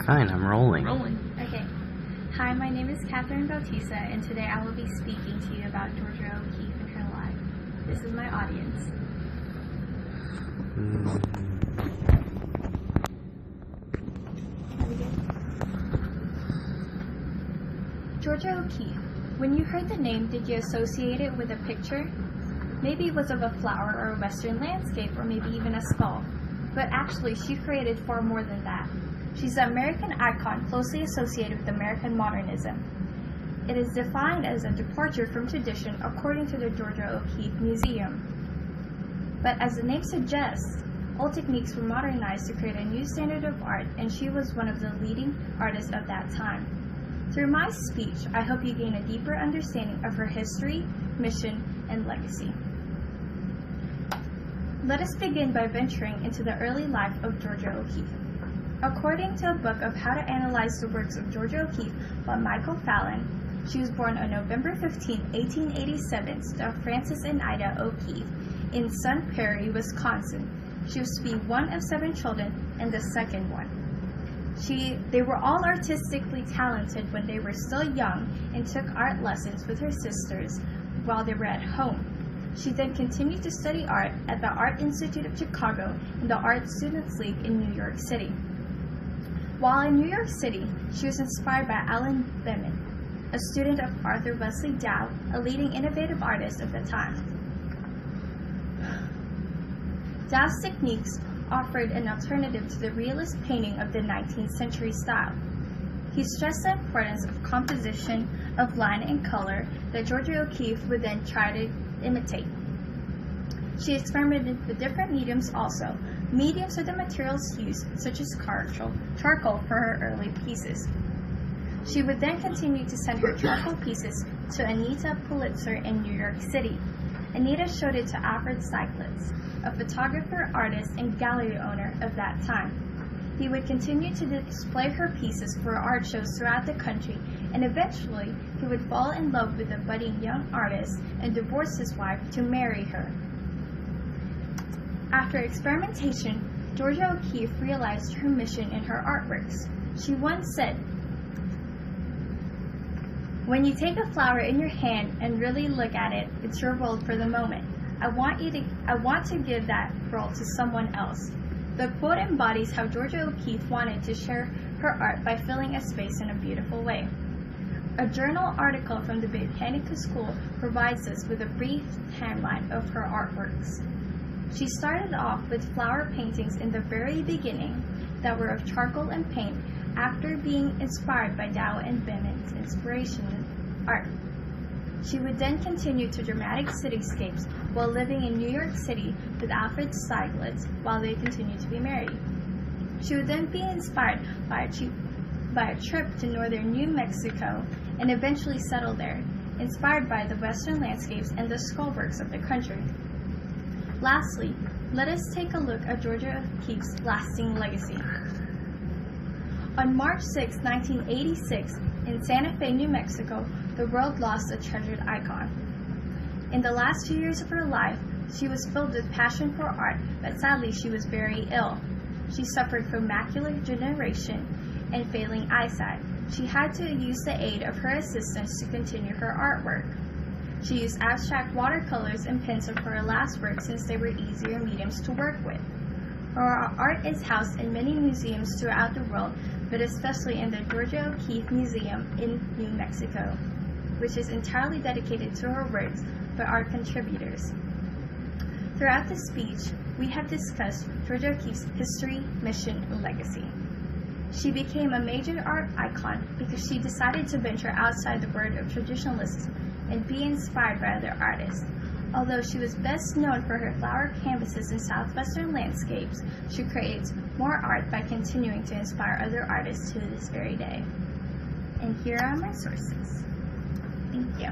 Fine, I'm rolling. Okay. Hi, my name is Catherine Bautista, and today I will be speaking to you about Georgia O'Keeffe and her life. This is my audience. Georgia O'Keeffe. When you heard the name, did you associate it with a picture? Maybe it was of a flower or a western landscape, or maybe even a skull. But actually, she created far more than that. She's an American icon closely associated with American modernism. It is defined as a departure from tradition according to the Georgia O'Keeffe Museum. But as the name suggests, all techniques were modernized to create a new standard of art, and she was one of the leading artists of that time. Through my speech, I hope you gain a deeper understanding of her history, mission, and legacy. Let us begin by venturing into the early life of Georgia O'Keeffe. According to a book of How to Analyze the Works of Georgia O'Keeffe by Michael Fallon, she was born on November 15, 1887 to Francis and Ida O'Keeffe in Sun Prairie, Wisconsin. She was to be one of 7 children and the second one. They were all artistically talented when they were still young and took art lessons with her sisters while they were at home. She then continued to study art at the Art Institute of Chicago and the Art Students League in New York City. While in New York City, she was inspired by Alan Behrman, a student of Arthur Wesley Dow, a leading innovative artist of the time. Dow's techniques offered an alternative to the realist painting of the 19th century style. He stressed the importance of composition, of line and color that Georgia O'Keeffe would then try to imitate. She experimented with different mediums also. Mediums are the materials used, such as charcoal for her early pieces. She would then continue to send her charcoal pieces to Anita Pulitzer in New York City. Anita showed it to Alfred Stieglitz, a photographer, artist, and gallery owner of that time. He would continue to display her pieces for art shows throughout the country, and eventually he would fall in love with a budding young artist and divorce his wife to marry her. After experimentation, Georgia O'Keeffe realized her mission in her artworks. She once said, "When you take a flower in your hand and really look at it, it's your world for the moment. I want to give that world to someone else." The quote embodies how Georgia O'Keeffe wanted to share her art by filling a space in a beautiful way. A journal article from the Britannica School provides us with a brief timeline of her artworks. She started off with flower paintings in the very beginning that were of charcoal and paint after being inspired by Dow and Behrman's inspiration in art. She would then continue to dramatic cityscapes while living in New York City with Alfred Stieglitz while they continued to be married. She would then be inspired by a trip to northern New Mexico and eventually settle there, inspired by the western landscapes and the skullworks of the country. Lastly, let us take a look at Georgia O'Keeffe's lasting legacy. On March 6, 1986, in Santa Fe, New Mexico, the world lost a treasured icon. In the last few years of her life, she was filled with passion for art, but sadly she was very ill. She suffered from macular degeneration and failing eyesight. She had to use the aid of her assistants to continue her artwork. She used abstract watercolors and pencil for her last work since they were easier mediums to work with. Her art is housed in many museums throughout the world, but especially in the Georgia O'Keeffe Museum in New Mexico, which is entirely dedicated to her works by art contributors. Throughout this speech, we have discussed Georgia O'Keeffe's history, mission, and legacy. She became a major art icon because she decided to venture outside the world of traditionalism and be inspired by other artists. Although she was best known for her flower canvases and southwestern landscapes, she creates more art by continuing to inspire other artists to this very day. And here are my sources. Thank you.